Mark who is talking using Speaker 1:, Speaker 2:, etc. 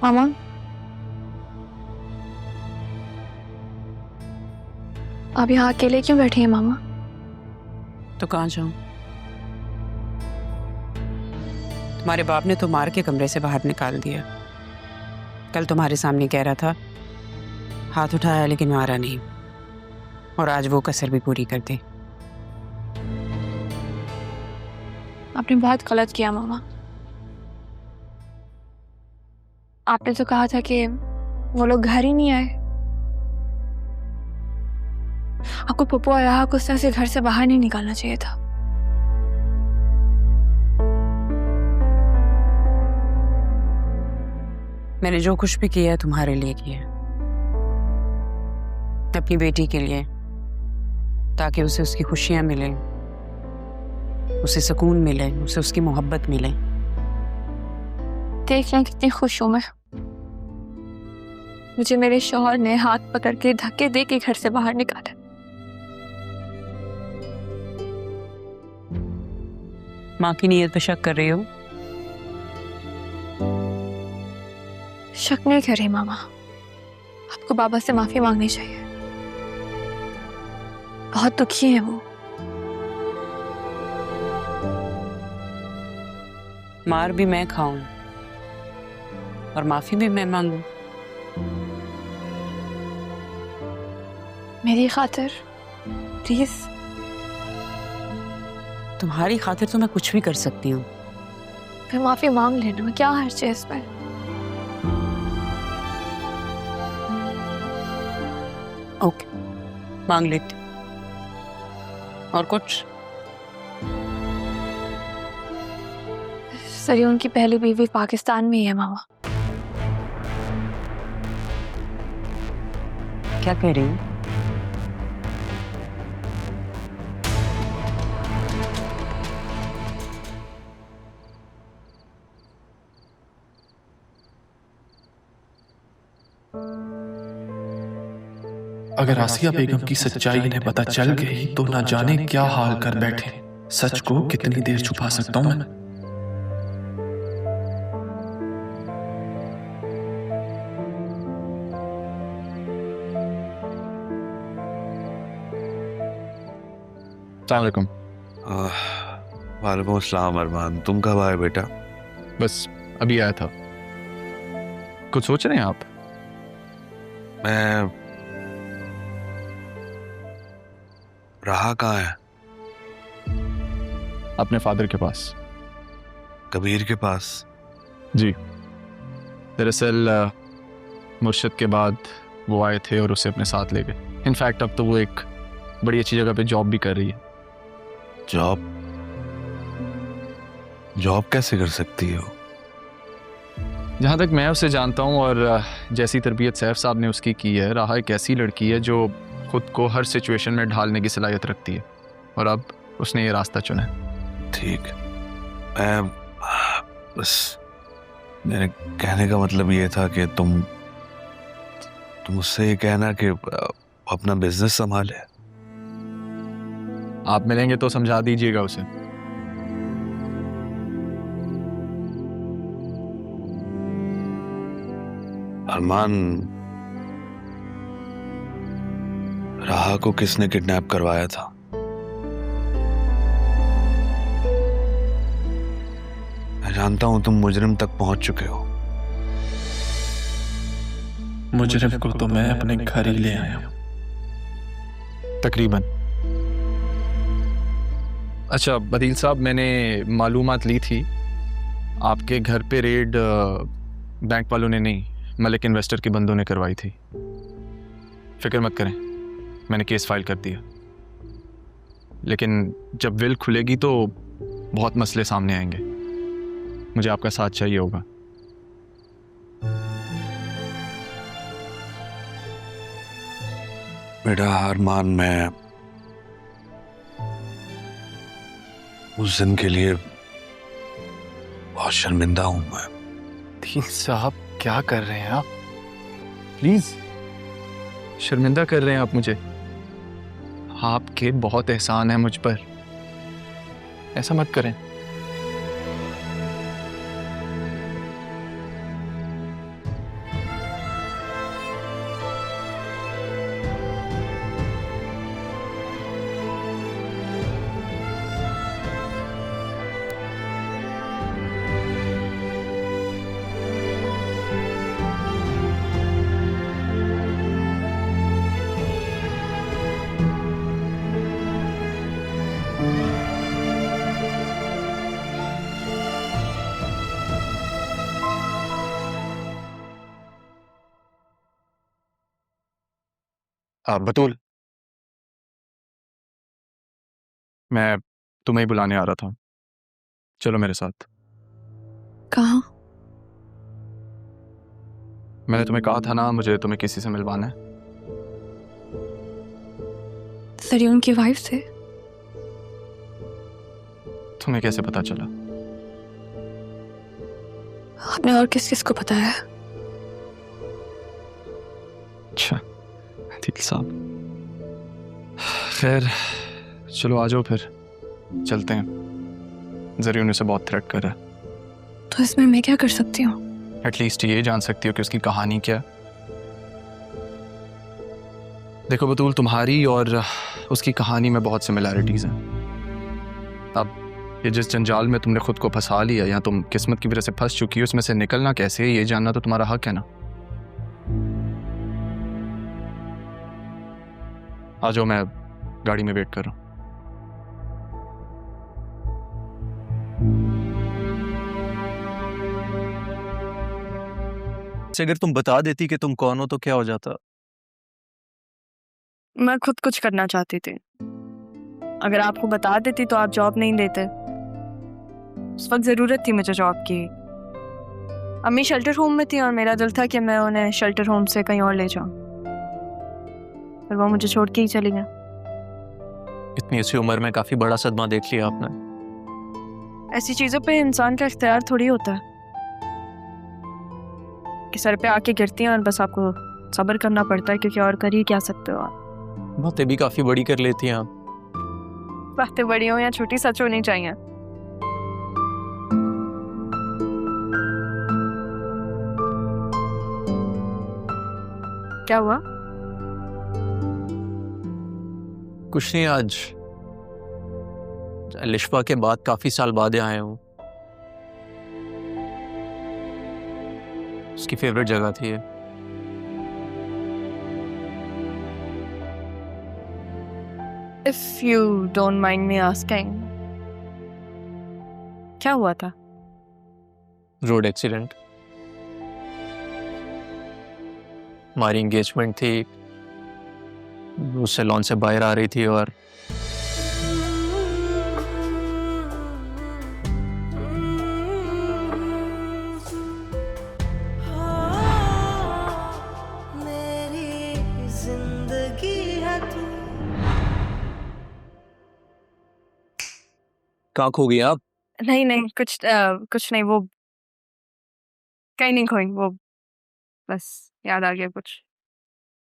Speaker 1: मामा, आप यहाँ अकेले क्यों बैठे हैं मामा?
Speaker 2: तो कहाँ जाऊं? तुम्हारे बाप ने तो मार के कमरे से बाहर निकाल दिया। कल तुम्हारे सामने कह रहा था हाथ उठाया लेकिन मारा नहीं, और आज वो कसर भी पूरी कर दी।
Speaker 1: आपने बहुत गलत किया मामा। आपने तो कहा था कि वो लोग घर ही नहीं आए। आपको पप्पू और राहा को उस तरह से घर से बाहर नहीं निकालना चाहिए था।
Speaker 2: मैंने जो कुछ भी किया है तुम्हारे लिए किया है, अपनी बेटी के लिए, ताकि उसे उसकी खुशियां मिले, उसे सुकून मिले, उसे उसकी मोहब्बत मिले।
Speaker 1: देख लें कितनी खुश हूं मैं। मुझे मेरे शौहर ने हाथ पकड़ के धक्के दे के घर से बाहर निकाला।
Speaker 2: माँ की नीयत पे शक कर रही हो?
Speaker 1: शक नहीं कर रही मामा, आपको बाबा से माफी मांगनी चाहिए। बहुत दुखी है वो।
Speaker 2: मार भी मैं खाऊं और माफी भी मैं मांगूं?
Speaker 1: मेरी खातिर प्लीज।
Speaker 2: तुम्हारी खातिर तो मैं कुछ भी कर सकती हूँ।
Speaker 1: फिर माफी मांग लेना में क्या हर्ज है इसमें?
Speaker 2: ओके, मांग लेती। और कुछ?
Speaker 1: सरी उनकी पहली बीवी पाकिस्तान में ही है मामा।
Speaker 2: क्या कह रही हूँ?
Speaker 3: अगर आसिया बेगम की सच्चाई इन्हें पता चल गई तो ना जाने क्या हाल कर बैठे। सच को कितनी देर छुपा सकता हूं मैं?
Speaker 4: अस्सलामुअलैकुम।
Speaker 5: वालेकुम अस्सलाम अरमान, तुम कब आए बेटा?
Speaker 4: बस अभी आया था। कुछ सोच रहे हैं आप?
Speaker 5: मैं राहा कहाँ है?
Speaker 4: अपने फादर के पास।
Speaker 5: कबीर के पास?
Speaker 4: जी, दरअसल मुर्शद के बाद वो आए थे और उसे अपने साथ ले गए। इनफैक्ट अब तो वो एक बड़ी अच्छी जगह पे जॉब भी कर रही है।
Speaker 5: जॉब? जॉब कैसे कर सकती हो?
Speaker 4: जहाँ तक मैं उसे जानता हूँ और जैसी तरबियत सैफ साहब ने उसकी की है, राहा एक ऐसी लड़की है जो खुद को हर सिचुएशन में ढालने की सलाहियत रखती है, और अब उसने ये रास्ता चुना है।
Speaker 5: ठीक, मैं बस, मेरे कहने का मतलब ये था कि तुम उससे ये कहना कि अपना बिजनेस संभाले।
Speaker 4: आप मिलेंगे तो समझा दीजिएगा उसे।
Speaker 5: अरमान, राहा को किसने किडनैप करवाया था? मैं जानता हूं तुम मुजरिम तक पहुंच चुके हो।
Speaker 3: मुजरिम को तो मैं अपने घर ही ले आया हूं।
Speaker 4: तकरीबन। अच्छा बदील साहब, मैंने मालूमात ली थी आपके घर पे रेड बैंक वालों ने नहीं, मलिक इन्वेस्टर के बंदों ने करवाई थी। फिक्र मत करें, मैंने केस फाइल कर दिया। लेकिन जब विल खुलेगी तो बहुत मसले सामने आएंगे। मुझे आपका साथ चाहिए होगा।
Speaker 5: बेटा अरमान, मैं उस दिन के लिए बहुत शर्मिंदा हूं। मैं
Speaker 4: दीन साहब, क्या कर रहे हैं आप? प्लीज, शर्मिंदा कर रहे हैं आप मुझे? आपके बहुत एहसान है मुझ पर, ऐसा मत करें। बतूल, मैं तुम्हें ही बुलाने आ रहा था, चलो मेरे साथ।
Speaker 1: कहाँ?
Speaker 4: मैंने तुम्हें कहा था ना मुझे तुम्हें किसी से मिलवाना है।
Speaker 1: सर उनकी वाइफ से?
Speaker 4: तुम्हें कैसे पता चला?
Speaker 1: आपने और किस किस को बताया?
Speaker 4: अच्छा दिल साहब, खैर चलो आ जाओ फिर चलते हैं। जरिए उन्हें से बहुत थ्रेट कर रहा है।
Speaker 1: तो इसमें मैं क्या कर सकती हूँ?
Speaker 4: एटलीस्ट ये जान सकती हो कि उसकी कहानी क्या है। देखो बतूल, तुम्हारी और उसकी कहानी में बहुत सिमिलैरिटीज हैं। अब ये जिस जंजाल में तुमने खुद को फंसा लिया या तुम किस्मत की वजह से फंस चुकी हो, उसमें से निकलना कैसे है ये जानना तो तुम्हारा हक है ना। आ जाओ, मैं गाड़ी में वेट कर रहा हूँ।
Speaker 6: अगर तुम बता देती कि तुम कौन हो तो क्या हो जाता?
Speaker 7: मैं खुद कुछ करना चाहती थी। अगर आपको बता देती तो आप जॉब नहीं देते। उस वक्त ज़रूरत थी मुझे जॉब की। अम्मी शेल्टर होम में थी और मेरा दिल था कि मैं उन्हें शेल्टर होम से कहीं और ले जाऊं, पर वो मुझे छोड़ के ही चली गई।
Speaker 6: इतनी सी उम्र में काफी बड़ा सदमा देख लिया आपने।
Speaker 7: ऐसी चीज़ों पे इंसान का इख्तियार थोड़ी होता है कि सर पे आके गिरती हैं और बस आपको सब्र करना पड़ता है, क्योंकि और कर ही क्या सकते हो आप।
Speaker 6: बातें भी काफी बड़ी कर लेती हैं आप।
Speaker 7: बातें बड़ी हो या छोटी, सच होनी चाहिए। क्या हुआ?
Speaker 6: कुछ नहीं, आज लिशफा के बाद काफी साल बाद आए हूँ। उसकी फेवरेट जगह थी ये।
Speaker 7: If you don't mind me asking, क्या हुआ था?
Speaker 6: Road accident. हमारी एंगेजमेंट थी, वो सैलून से बाहर आ रही थी और कहाँ खो गई आप?
Speaker 7: नहीं नहीं, कुछ नहीं, वो कहीं नहीं खोई, वो बस याद आ गया कुछ।